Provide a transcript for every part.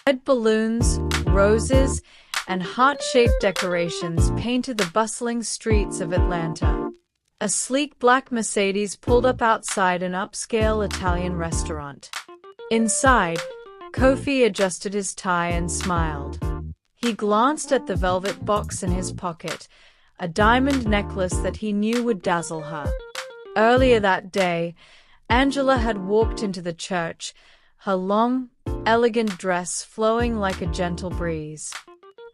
Red balloons, roses, and heart-shaped decorations painted the bustling streets of Atlanta. A sleek black Mercedes pulled up outside an upscale Italian restaurant. Inside, Kofi adjusted his tie and smiled. He glanced at the velvet box in his pocket, a diamond necklace that he knew would dazzle her. Earlier that day, Angela had walked into the church, her long, elegant dress flowing like a gentle breeze.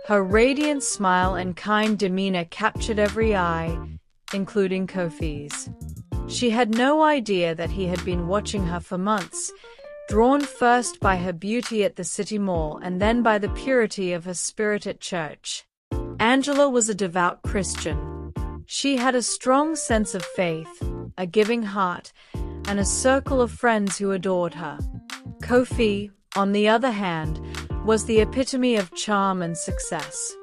Her radiant smile and kind demeanor captured every eye, including Kofi's. She had no idea that he had been watching her for months, drawn first by her beauty at the city mall and then by the purity of her spirit at church. Angela was a devout Christian. She had a strong sense of faith, a giving heart, and a circle of friends who adored her. Kofi, on the other hand, was the epitome of charm and success.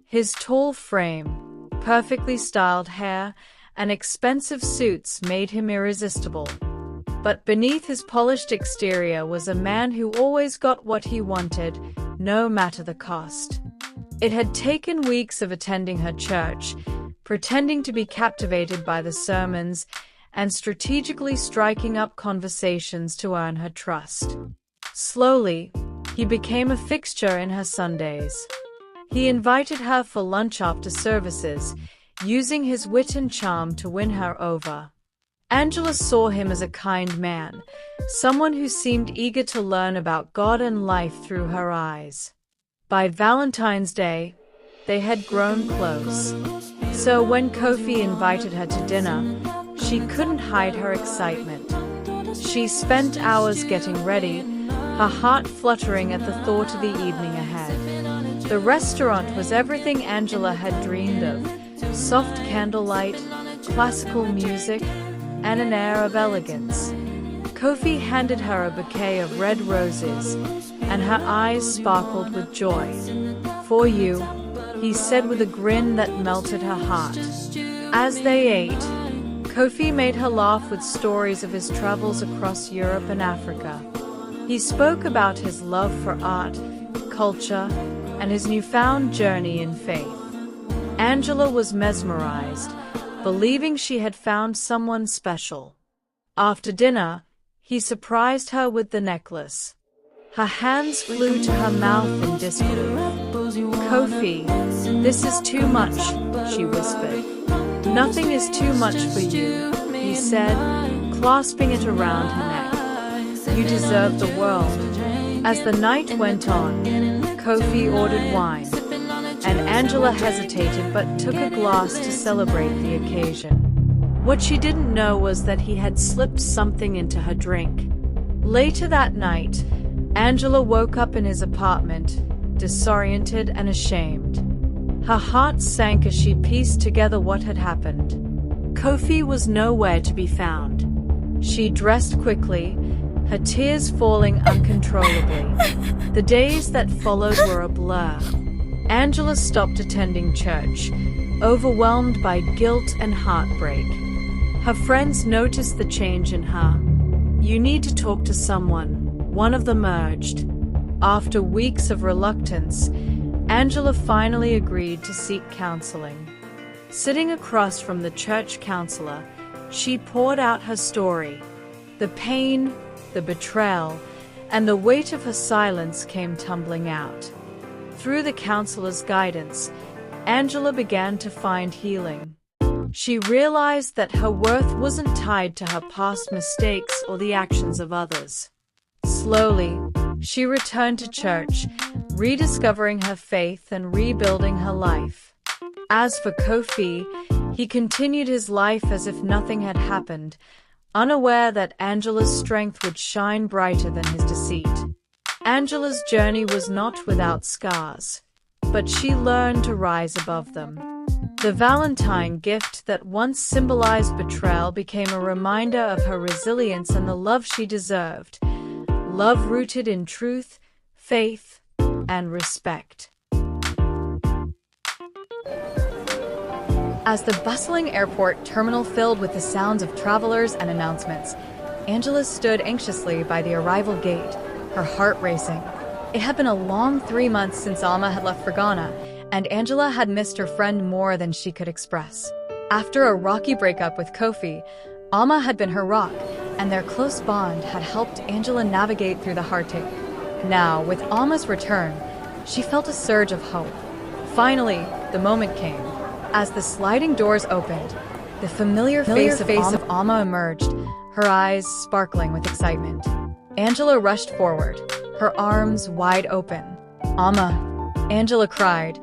His tall frame, perfectly styled hair, and expensive suits made him irresistible. But beneath his polished exterior was a man who always got what he wanted, no matter the cost. It had taken weeks of attending her church, pretending to be captivated by the sermons, and strategically striking up conversations to earn her trust. Slowly, he became a fixture in her Sundays. He invited her for lunch after services, using his wit and charm to win her over. Angela saw him as a kind man, someone who seemed eager to learn about God and life through her eyes. By Valentine's Day, they had grown close. So when Kofi invited her to dinner, she couldn't hide her excitement. She spent hours getting ready, her heart fluttering at the thought of the evening ahead. The restaurant was everything Angela had dreamed of: soft candlelight, classical music, and an air of elegance. Kofi handed her a bouquet of red roses, and her eyes sparkled with joy. "For you," he said with a grin that melted her heart. As they ate, Kofi made her laugh with stories of his travels across Europe and Africa. He spoke about his love for art, culture, and his newfound journey in faith. Angela was mesmerized, believing she had found someone special. After dinner, he surprised her with the necklace. Her hands flew to her mouth in disbelief. "Kofi, this is too much," she whispered. "Nothing is too much for you," he said, clasping it around her neck. "You deserve the world." As the night went on, Kofi ordered wine, and Angela hesitated but took a glass to celebrate the occasion. What she didn't know was that he had slipped something into her drink. Later that night, Angela woke up in his apartment, disoriented and ashamed. Her heart sank as she pieced together what had happened. Kofi was nowhere to be found. She dressed quickly, her tears falling uncontrollably. The days that followed were a blur. Angela stopped attending church, overwhelmed by guilt and heartbreak. Her friends noticed the change in her. "You need to talk to someone," one of them urged. After weeks of reluctance, Angela finally agreed to seek counseling. Sitting across from the church counselor, she poured out her story. The pain, the betrayal, and the weight of her silence came tumbling out. Through the counselor's guidance, Angela began to find healing. She realized that her worth wasn't tied to her past mistakes or the actions of others. Slowly, she returned to church, rediscovering her faith and rebuilding her life. As for Kofi, he continued his life as if nothing had happened, unaware that Angela's strength would shine brighter than his deceit. Angela's journey was not without scars, but she learned to rise above them. The Valentine gift that once symbolized betrayal became a reminder of her resilience and the love she deserved. Love rooted in truth, faith, and respect. As the bustling airport terminal filled with the sounds of travelers and announcements, Angela stood anxiously by the arrival gate, her heart racing. It had been a long 3 months since Alma had left for Ghana, and Angela had missed her friend more than she could express. After a rocky breakup with Kofi, Alma had been her rock, and their close bond had helped Angela navigate through the heartache. Now, with Alma's return, she felt a surge of hope. Finally, the moment came. As the sliding doors opened, the familiar face of Alma emerged, her eyes sparkling with excitement. Angela rushed forward, her arms wide open. "Alma," Angela cried,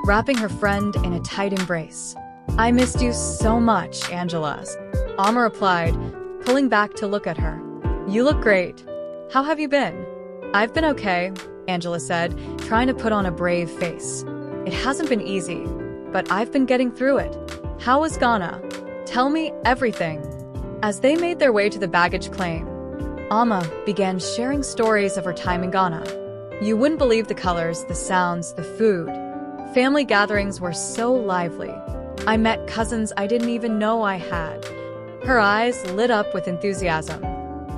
wrapping her friend in a tight embrace. "I missed you so much, Angela," Alma replied, pulling back to look at her. "You look great. How have you been?" "I've been okay," Angela said, trying to put on a brave face. "It hasn't been easy, but I've been getting through it. How was Ghana? Tell me everything." As they made their way to the baggage claim, Alma began sharing stories of her time in Ghana. "You wouldn't believe the colors, the sounds, the food. Family gatherings were so lively. I met cousins I didn't even know I had." Her eyes lit up with enthusiasm.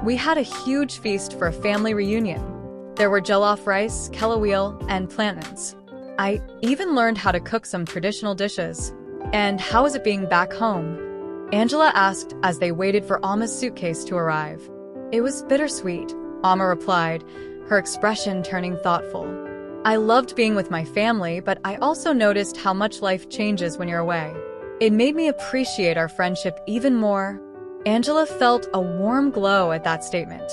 "We had a huge feast for a family reunion. There were jollof rice, kelaweel, and plantains. I even learned how to cook some traditional dishes." "And how is it being back home?" Angela asked as they waited for Alma's suitcase to arrive. "It was bittersweet," Alma replied, her expression turning thoughtful. "I loved being with my family, but I also noticed how much life changes when you're away. It made me appreciate our friendship even more." Angela felt a warm glow at that statement.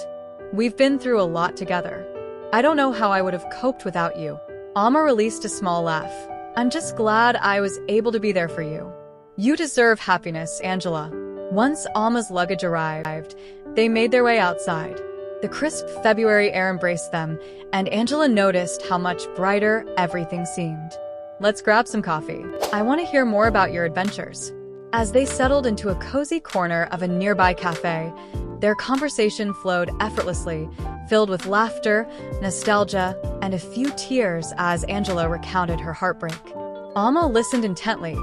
"We've been through a lot together. I don't know how I would have coped without you." Alma released a small laugh. "I'm just glad I was able to be there for you." "You deserve happiness, Angela." Once Alma's luggage arrived, they made their way outside. The crisp February air embraced them, and Angela noticed how much brighter everything seemed. "Let's grab some coffee. I want to hear more about your adventures." As they settled into a cozy corner of a nearby cafe, their conversation flowed effortlessly, filled with laughter, nostalgia, and a few tears as Angela recounted her heartbreak. Alma listened intently,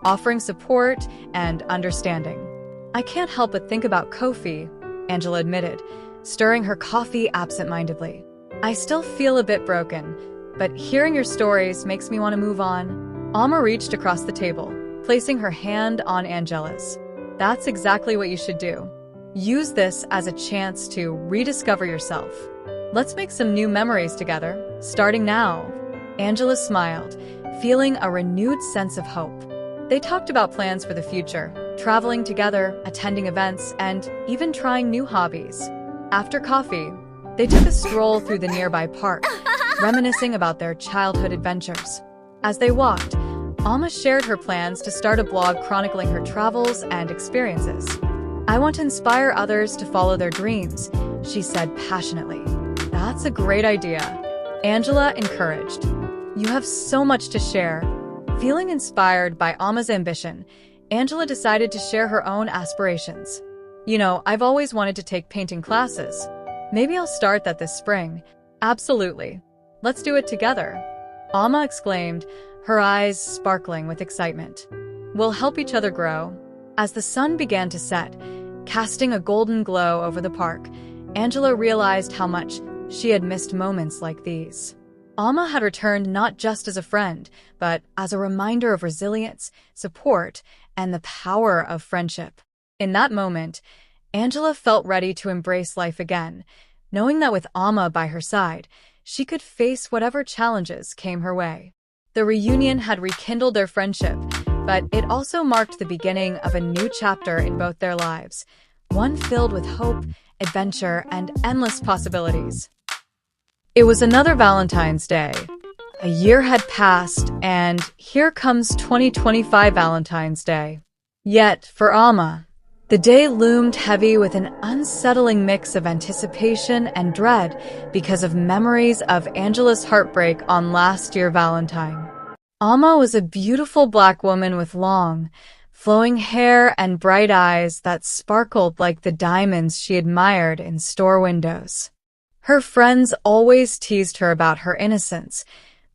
offering support and understanding. "I can't help but think about Kofi," Angela admitted, stirring her coffee absent-mindedly. "I still feel a bit broken, but hearing your stories makes me want to move on." Alma reached across the table, placing her hand on Angela's. "That's exactly what you should do. Use this as a chance to rediscover yourself. Let's make some new memories together, starting now." Angela smiled, feeling a renewed sense of hope. They talked about plans for the future, traveling together, attending events, and even trying new hobbies. After coffee, they took a stroll through the nearby park, reminiscing about their childhood adventures. As they walked, Alma shared her plans to start a blog chronicling her travels and experiences. "I want to inspire others to follow their dreams," she said passionately. "That's a great idea," Angela encouraged. "You have so much to share." Feeling inspired by Alma's ambition, Angela decided to share her own aspirations. "You know, I've always wanted to take painting classes. Maybe I'll start that this spring." "Absolutely. Let's do it together," Alma exclaimed, her eyes sparkling with excitement. "We'll help each other grow." As the sun began to set, casting a golden glow over the park, Angela realized how much she had missed moments like these. Alma had returned not just as a friend, but as a reminder of resilience, support, and the power of friendship. In that moment, Angela felt ready to embrace life again, knowing that with Alma by her side, she could face whatever challenges came her way. The reunion had rekindled their friendship, but it also marked the beginning of a new chapter in both their lives, one filled with hope, adventure, and endless possibilities. It was another Valentine's Day. A year had passed, and here comes 2025 Valentine's Day. Yet, for Alma, the day loomed heavy with an unsettling mix of anticipation and dread because of memories of Angela's heartbreak on last year's Valentine. Alma was a beautiful black woman with long, flowing hair and bright eyes that sparkled like the diamonds she admired in store windows. Her friends always teased her about her innocence,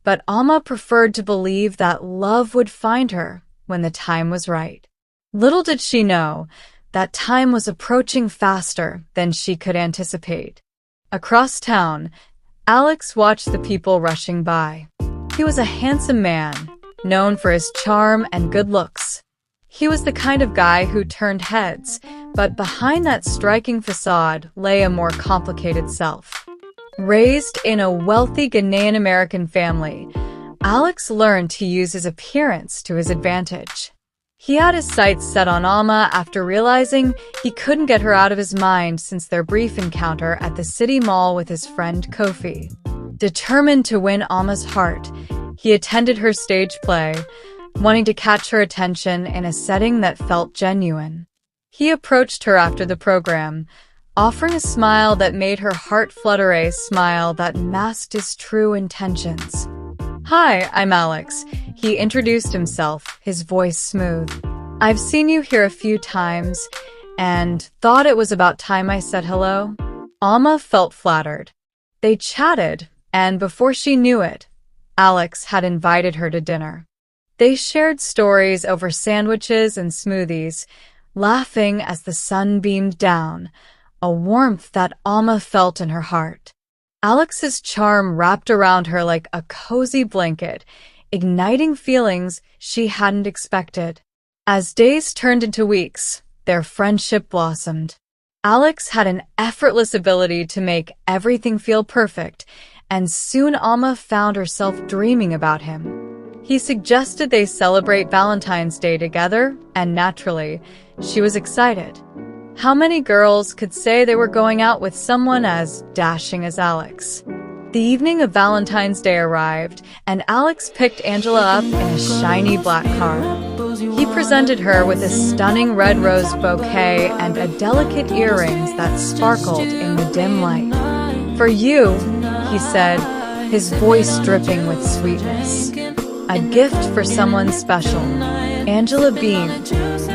but Alma preferred to believe that love would find her when the time was right. Little did she know that time was approaching faster than she could anticipate. Across town, Alex watched the people rushing by. He was a handsome man, known for his charm and good looks. He was the kind of guy who turned heads, but behind that striking facade lay a more complicated self. Raised in a wealthy Ghanaian American family, Alex learned to use his appearance to his advantage. He had his sights set on Alma after realizing he couldn't get her out of his mind since their brief encounter at the city mall with his friend Kofi. Determined to win Alma's heart, he attended her stage play, wanting to catch her attention in a setting that felt genuine. He approached her after the program, offering a smile that made her heart flutter, a smile that masked his true intentions. "Hi, I'm Alex," he introduced himself, his voice smooth. "I've seen you here a few times, and thought it was about time I said hello." Alma felt flattered. They chatted, and before she knew it, Alex had invited her to dinner. They shared stories over sandwiches and smoothies, laughing as the sun beamed down, a warmth that Alma felt in her heart. Alex's charm wrapped around her like a cozy blanket, igniting feelings she hadn't expected. As days turned into weeks, their friendship blossomed. Alex had an effortless ability to make everything feel perfect, and soon Alma found herself dreaming about him. He suggested they celebrate Valentine's Day together, and naturally, she was excited. How many girls could say they were going out with someone as dashing as Alex? The evening of Valentine's Day arrived, and Alex picked Angela up in a shiny black car. He presented her with a stunning red rose bouquet and a delicate earrings that sparkled in the dim light. "For you," he said, his voice dripping with sweetness. "A gift for someone special." Angela beamed,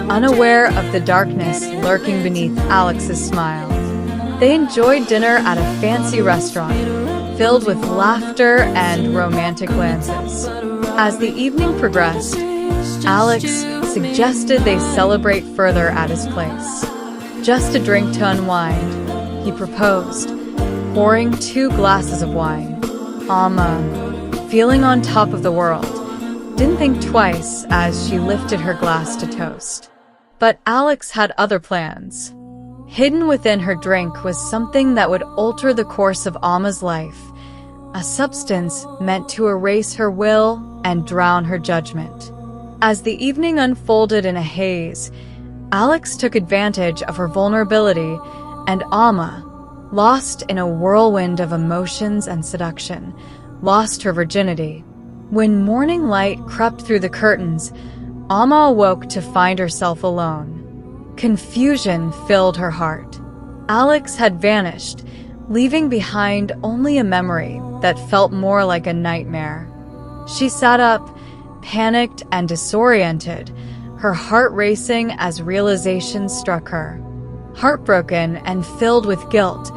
unaware of the darkness lurking beneath Alex's smile. They enjoyed dinner at a fancy restaurant, filled with laughter and romantic glances. As the evening progressed, Alex suggested they celebrate further at his place. "Just a drink to unwind," he proposed, pouring 2 glasses of wine. Alma, feeling on top of the world, didn't think twice as she lifted her glass to toast. But Alex had other plans. Hidden within her drink was something that would alter the course of Alma's life, a substance meant to erase her will and drown her judgment. As the evening unfolded in a haze, Alex took advantage of her vulnerability, and Alma, lost in a whirlwind of emotions and seduction, lost her virginity. When morning light crept through the curtains, Alma awoke to find herself alone. Confusion filled her heart. Alex had vanished, leaving behind only a memory that felt more like a nightmare. She sat up, panicked and disoriented, her heart racing as realization struck her. Heartbroken and filled with guilt,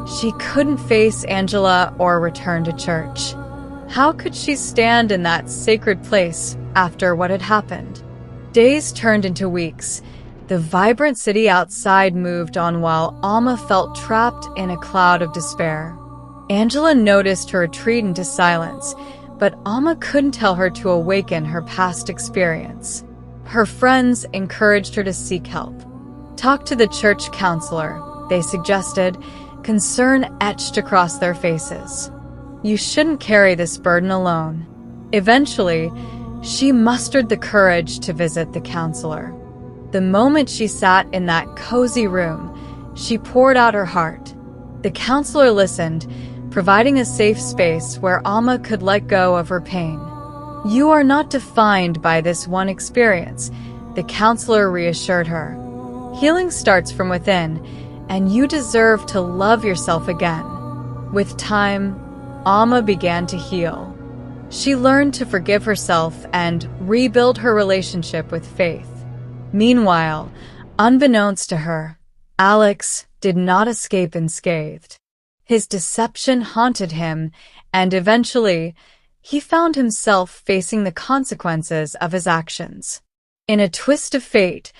she couldn't face Angela or return to church. How could she stand in that sacred place after what had happened? Days turned into weeks. The vibrant city outside moved on while Alma felt trapped in a cloud of despair. Angela noticed her retreat into silence, but Alma couldn't tell her to awaken her past experience. Her friends encouraged her to seek help. "Talk to the church counselor," they suggested, concern etched across their faces. "You shouldn't carry this burden alone." Eventually, she mustered the courage to visit the counselor. The moment she sat in that cozy room, she poured out her heart. The counselor listened, providing a safe space where Alma could let go of her pain. "You are not defined by this one experience," the counselor reassured her. "Healing starts from within, and you deserve to love yourself again." With time, Alma began to heal. She learned to forgive herself and rebuild her relationship with faith. Meanwhile, unbeknownst to her, Alex did not escape unscathed. His deception haunted him, and eventually, he found himself facing the consequences of his actions. In a twist of fate,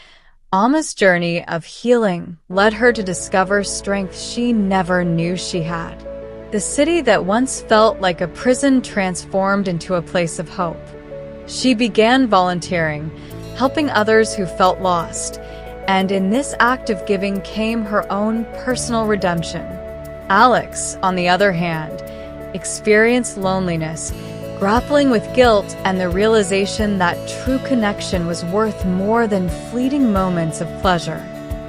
Alma's journey of healing led her to discover strength she never knew she had. The city that once felt like a prison transformed into a place of hope. She began volunteering, helping others who felt lost, and in this act of giving came her own personal redemption. Alex, on the other hand, experienced loneliness, grappling with guilt and the realization that true connection was worth more than fleeting moments of pleasure.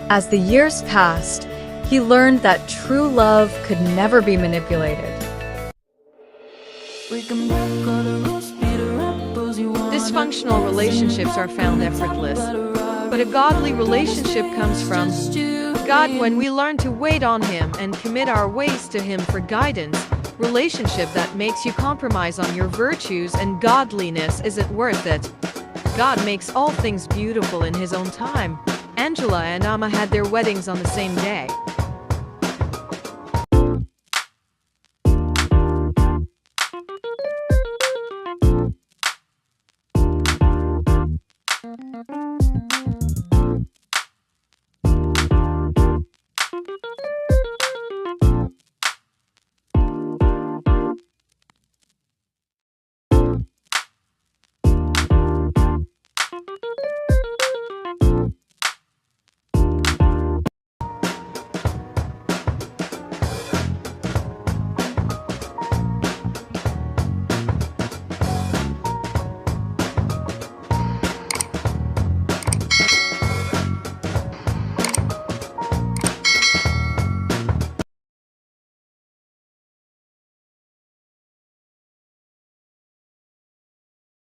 As the years passed, he learned that true love could never be manipulated. Dysfunctional relationships are found effortless, but a godly relationship comes from God. When we learn to wait on Him and commit our ways to Him for guidance, relationship that makes you compromise on your virtues and godliness, is it worth it? God makes all things beautiful in His own time. Angela and Amma had their weddings on the same day.